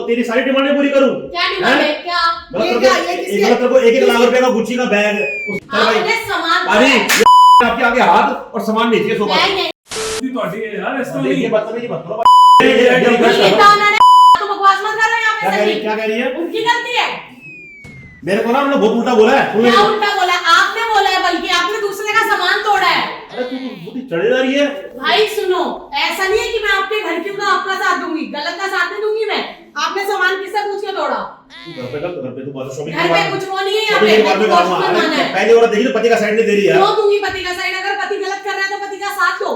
मतलब तेरी सारी डिमांडें पूरी करूं? क्या डिमांड है? क्या मतलब को 1-1 लाख रुपए का गुच्ची का बैग आपने सामान आपके आगे हाथ और सामान बेचिए सोफा यार इसको देखिए बदतमीजी मत करो। तो बकवास मत कर रहे हैं यहाँ पे। क्या कह रही है? उनकी गलती है। मेरे को ना उन्होंने बहुत उल्टा बोला है। क्या उल्टा बोला? आपने बोला है, बल्कि आपने दूसरे का सामान तोड़ा है। अरे तू बहुत ही चढ़े जा रही है। भाई सुनो, ऐसा नहीं है कि मैं आपके घर की का आपका साथ दूंगी, गलत का साथ नहीं दूंगी मैं। आपने सामान किससे पूछ के तोड़ा? घर पे तू बात शॉपिंग घर पे कुछ वो नहीं है, यहाँ पे पहले औरत देखी तो पति का साइड नहीं दे रही है। क्यों दूंगी पति का साइड? अगर पति गलत कर रहा है तो पति का साथ दो।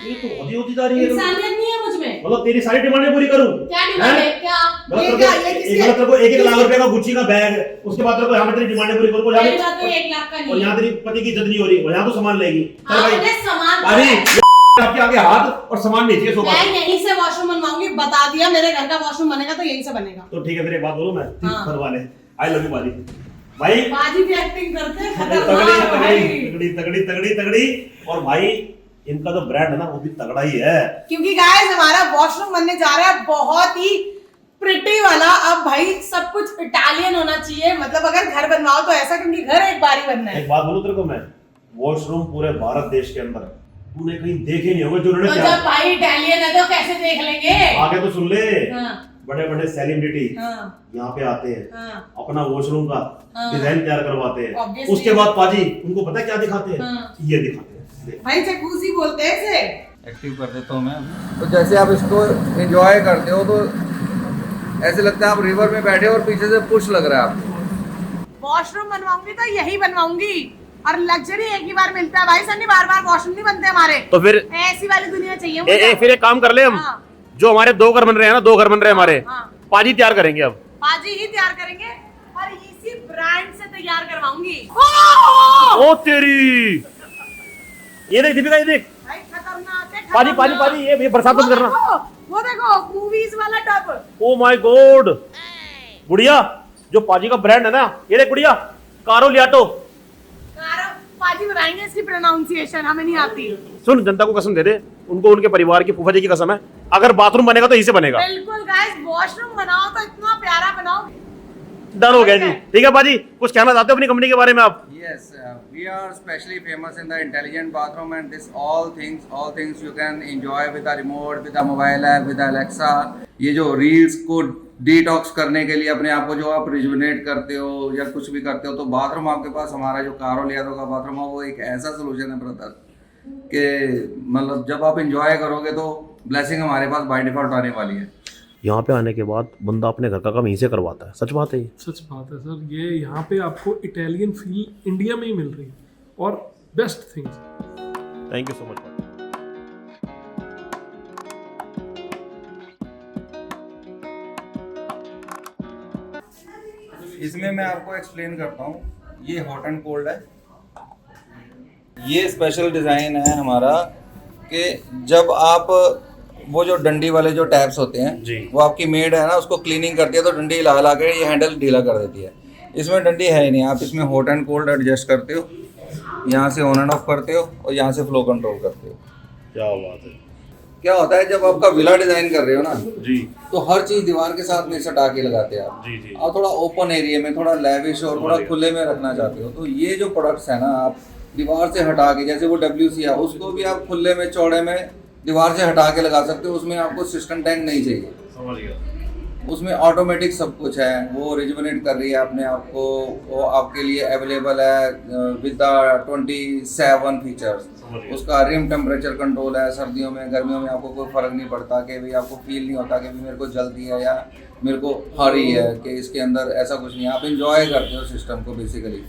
ये तो होती जा रही है। इंसानियत नहीं है मुझ में। मतलब तेरी सारी डिमांडें पूरी करूं? क्या डिमांड है? क्या मतलब को 1-1 लाख रुपए का गुच्ची का बैग, उसके बाद तेरे को यहाँ पे तेरी डिमांडें पूरी करूं। मेरी बात तो 1 लाख का नहीं। और यहाँ तेरी पति की इज्जत नहीं हो रही, यहाँ तो सामान लेगी। आपने सामान अरे आपके आगे हाथ और सामान बेचिए सोफा। मैं यहीं से वॉशरूम बनवाऊंगी, बता दिया। मेरे घर का वॉशरूम बनेगा तो यहीं से बनेगा। तो ठीक है, फिर एक बात बोलूं मैं? हाँ। करवाने आई लव यू बाजी। भाई बाजी भी एक्टिंग करते हैं, तगड़ी खतरनाक भाई। तगड़ी तगड़ी तगड़ी तगड़ी। और भाई इनका जो ब्रांड है ना वो भी तगड़ा ही है। क्योंकि गाइस हमारा वॉशरूम बनने जा रहा है बहुत ही प्रिटी वाला। अब भाई सब कुछ इटालियन होना चाहिए, मतलब अगर घर बनवाओ तो ऐसा, क्योंकि घर एक बार ही बनना है। एक बात बोलूं तेरे को मैं, वॉशरूम पूरे भारत देश के अंदर तूने कहीं देखे नहीं होंगे जो उन्होंने तो जब भाई इटालियन है तो कैसे देख लेंगे? आगे तो सुन ले। हाँ। बड़े बड़े सेलिब्रिटी हाँ। यहाँ पे आते हैं, हाँ। अपना वॉशरूम का हाँ। डिजाइन तैयार करवाते हैं। Obviously। उसके बाद पाजी उनको पता है क्या दिखाते हैं? हाँ। ये दिखाते हैं। देख। भाई जकूजी बोलते हैं इसे। एक्टिव कर देता हूँ मैं। तो जैसे आप इसको एंजॉय करते हो तो ऐसे लगता है आप रिवर में बैठे हो और पीछे से पुश लग रहा है आपको। वॉशरूम बनवाऊंगी तो यही बनवाऊंगी, और लग्जरी एक ही बार मिलता है भाई। सन्नी बार बार वॉशरूम नहीं बनते हमारे। तो फिर ऐसी वाली दुनिया चाहिए मुझे। फिर एक काम कर ले हम। हाँ। जो हमारे 2 घर बन रहे हैं ना, 2 घर बन रहे हैं हमारे, हाँ। पाजी तैयार करेंगे अब। पाजी ही तैयार करेंगे और इसी ब्रांड से तैयार करवाऊंगी। ओ तेरी, ये देख दीपिका, ये देख भाई खतरनाक है, पाजी पाजी खतरनाक। पाजी, ये बरसात बंद करना। वो देखो मूवीज वाला टब। ओ माय गॉड गुड़िया, जो पाजी का ब्रांड है ना, ये देख गुड़िया, कारो लियाटो। पाजी बताएंगे इसकी प्रोनाउंसिएशन, हमें नहीं आती। सुन, जनता को कसम दे दे, उनको उनके परिवार की फूफा जी की कसम है, अगर बाथरूम बनेगा तो यहीं से बनेगा। बिल्कुल गाइस, वॉशरूम बनाओ तो इतना प्यारा बनाओ। डन हो गया जी। ठीक है पाजी, कुछ कहना चाहते हो अपनी कंपनी के बारे में आप? Yes, we are specially famous in the intelligent bathroom and this all things you can enjoy with a remote, with a mobile app, with Alexa। ये जो रील्स को डिटॉक्स करने के लिए अपने आप को जो आप रिजुविनेट करते हो या कुछ भी करते हो, तो बाथरूम आपके पास हमारा जो कारो लियाटो का बाथरूम है वो एक ऐसा सोल्यूशन है ब्रदर कि मतलब जब आप इंजॉय करोगे तो ब्लेसिंग हमारे पास बाय डिफॉल्ट आने वाली है। यहाँ पे आने के बाद बंदा अपने घर का काम यहीं से करवाता है। सच बात है ये? सच बात है सर। ये यहाँ पे आपको इटालियन फील इंडिया में ही मिल रही है और best things. Thank you so much. इसमें मैं आपको एक्सप्लेन करता हूँ। ये हॉट एंड कोल्ड है। ये स्पेशल डिज़ाइन है हमारा कि जब आप वो जो डंडी वाले जो टैप्स होते हैं जी, वो आपकी मेड है ना, उसको क्लीनिंग करती है तो डंडी हिला हिला के ये हैंडल ढीला कर देती है। इसमें डंडी है ही नहीं, आप इसमें हॉट एंड कोल्ड एडजस्ट करते हो, यहाँ से ऑन एंड ऑफ करते हो और यहाँ से फ्लो कंट्रोल करते हो। क्या बात है। क्या होता है जब आपका विला डिज़ाइन कर रहे हो ना जी, तो हर चीज़ दीवार के साथ नहीं सटा के लगाते हैं आप। जी जी। आप थोड़ा ओपन एरिया में, थोड़ा लेविश और थोड़ा खुले में रखना चाहते हो, तो ये जो प्रोडक्ट्स है ना, आप दीवार से हटा के, जैसे वो WC है उसको भी आप खुले में चौड़े में दीवार से हटा के लगा सकते हो। उसमें आपको सिस्टम टैंक नहीं चाहिए, समझ गया। उसमें ऑटोमेटिक सब कुछ है, वो रिजुविनेट कर रही है अपने आप को, वो आपके लिए अवेलेबल है विद द 27 फीचर्स। उसका रिम टेम्परेचर कंट्रोल है, सर्दियों में गर्मियों में आपको कोई फ़र्क नहीं पड़ता कि भाई आपको फील नहीं होता कि भाई मेरे को जल्दी है या मेरे को हरी है, कि इसके अंदर ऐसा कुछ नहीं है। आप इंजॉय करते हो सिस्टम को बेसिकली।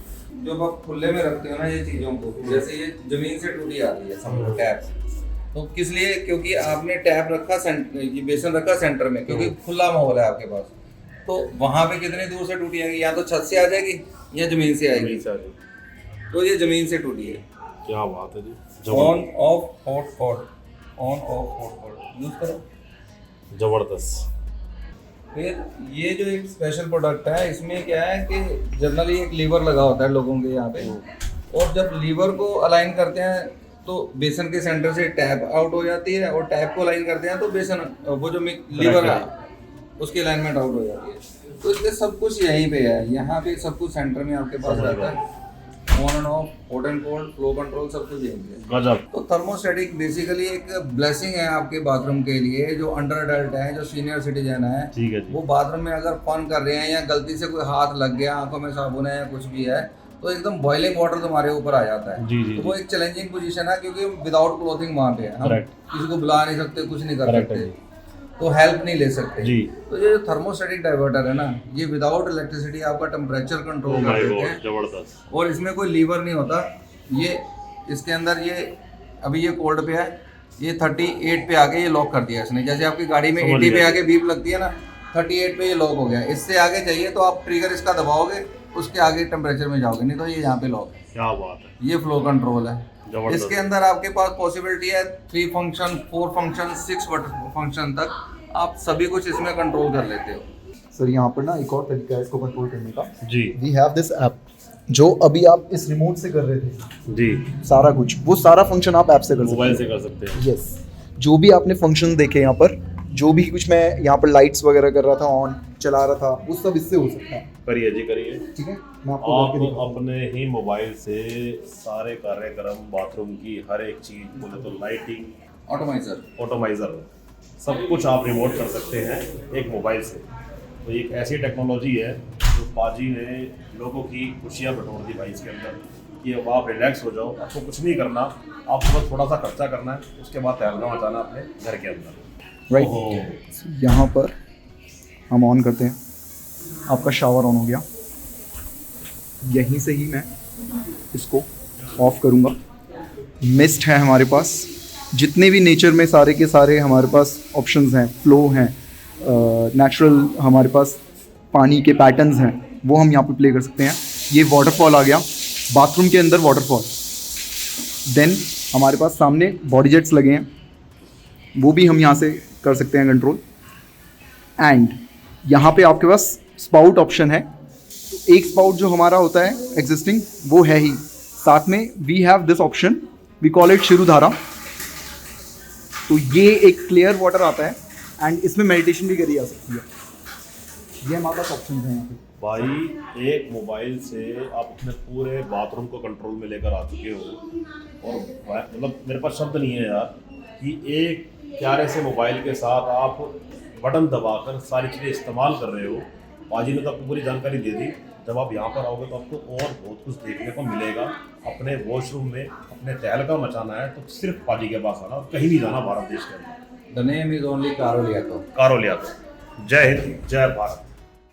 जब आप खुले में रखते हो ना ये चीज़ों को, जैसे ये ज़मीन से टूटी आती है समझो टैप, तो किस लिए? क्योंकि आपने टैप रखा ये बेसन रखा सेंटर में, क्योंकि खुला माहौल है आपके पास, तो वहाँ पे कितनी दूर से टूटी आएगी? या तो छत से आ जाएगी या ज़मीन से आएगी। तो ये ज़मीन से टूटी है। क्या बात है जी। On off hot hot, on off hot hot use करो, जबरदस्त। फिर ये जो एक स्पेशल प्रोडक्ट है, इसमें क्या है कि जनरली एक लीवर लगा होता है लोगों के यहाँ पे, और जब लीवर को अलाइन करते हैं तो बेसन के सेंटर से टैप आउट हो जाती है, और टैप को अलाइन करते हैं तो बेसन वो जो लीवर है उसकी अलाइनमेंट आउट हो जाती है। तो इसलिए सब कुछ यहीं पे है, यहाँ पे सब कुछ सेंटर में आपके पास रहता है। On end of, hot and cold, flow control सब कुछ यहीं पे है। गजब। तो थर्मोस्टेटिक बेसिकली एक ब्लेसिंग है आपके बाथरूम के लिए। जो अंडर अडल्ट है, जो सीनियर सिटीजन है, ठीक है जी। वो बाथरूम में अगर फन कर रहे हैं या गलती से कोई हाथ लग गया, आंखों में साबुन है या कुछ भी है, तो एकदम बॉइलिंग वाटर तुम्हारे ऊपर आ जाता है। जी, जी, तो वो एक चैलेंजिंग पोजीशन है, क्योंकि विदाउट क्लोथिंग वहाँ पे है, हम Correct. किसी को बुला नहीं सकते, कुछ नहीं कर Correct है सकते, जी। तो हेल्प नहीं ले सकते जी। तो ये थर्मोस्टेटिक डाइवर्टर है ना, ये विदाउट इलेक्ट्रिसिटी आपका टेम्परेचर कंट्रोल कर देते हैं। जबरदस्त। और इसमें कोई लीवर नहीं होता। ये इसके अंदर ये अभी ये कोल्ड पे है, ये 38 पे आके ये लॉक कर दिया इसने। जैसे आपकी गाड़ी में समझ 80 पे गया। आके बीप लगती है ना, 38 पे ये लॉक हो गया। इससे आगे चाहिए तो आप ट्रिगर इसका दबाओगे, उसके आगे टेम्परेचर में जाओगे, नहीं तो ये यहाँ पे लॉक है। क्या बात है। ये फ्लो कंट्रोल है। जबरदस्त। इसके अंदर आपके पास पॉसिबिलिटी है 3 फंक्शन, 4 फंक्शन, 6 फंक्शन तक आप सभी कुछ इसमें कंट्रोल कर लेते हो। सर यहाँ पर ना एक और तरीका है इसको कंट्रोल करने का। जी वी हैव दिस ऐप जो अभी आप इस रिमोट से कर रहे थे, जी। सारा कुछ वो सारा फंक्शन आप ऐप से कर सकते मोबाइल हैं। से कर सकते हैं। यस, जो भी आपने फंक्शन देखे यहाँ पर, जो भी कुछ मैं यहाँ पर लाइट्स वगैरह कर रहा था, ऑन चला रहा था, वो सब इससे हो सकता है। करिए जी, करिए। ठीक है, मैं आपको आप करके दिखाऊंगा। अपने ही मोबाइल से सारे कार्यक्रम, बाथरूम की हर एक चीज, बोले तो लाइटिंग, ऑटोमाइजर, ऑटोमाइजर, सब कुछ आप रिमोट कर सकते हैं एक मोबाइल से। तो एक ऐसी टेक्नोलॉजी है जो पाजी ने लोगों की खुशियाँ बटोर दी भाई इसके अंदर, कि अब आप रिलैक्स हो जाओ, आपको कुछ नहीं करना, आपको बस थोड़ा सा खर्चा करना है, उसके बाद तहलका मचाना अपने घर के अंदर। राइट, ओहो। यहाँ पर हम ऑन करते हैं, आपका शावर ऑन हो गया। यहीं से ही मैं इसको ऑफ करूँगा। मिस्ट है हमारे पास, जितने भी नेचर में सारे के सारे हमारे पास ऑप्शंस हैं, फ्लो हैं, नेचुरल हमारे पास पानी के पैटर्न्स हैं, वो हम यहाँ पे प्ले कर सकते हैं। ये वाटरफॉल आ गया, बाथरूम के अंदर वाटरफॉल। देन हमारे पास सामने बॉडी जेट्स लगे हैं, वो भी हम यहाँ से कर सकते हैं कंट्रोल। एंड यहाँ पे आपके पास स्पाउट ऑप्शन है। तो एक स्पाउट जो हमारा होता है एग्जिस्टिंग, वो है ही, साथ में we have this option, we call it Shirodhara. तो ये एक क्लियर वाटर आता है एंड इसमें मेडिटेशन भी करी जा सकती है। ये हमारे पास ऑप्शन हैं यहाँ पे। भाई एक मोबाइल से आप अपने पूरे बाथरूम को कंट्रोल में लेकर आ चुके हो, और मतलब मेरे पास शब्द नहीं है यार कि एक प्यारे से मोबाइल के साथ आप बटन दबाकर सारी चीज़ें इस्तेमाल कर रहे हो। पाजी ने तो आपको पूरी जानकारी दे दी। जब आप यहाँ पर आओगे तो आपको और बहुत कुछ देखने को मिलेगा। अपने वॉशरूम में अपने तहलका मचाना है तो सिर्फ पाजी के पास आना, कहीं नहीं जाना भारत देश के अंदर। द नेम इज ओनली कारोलियाको। कारोलिया। जय हिंद, जय भारत।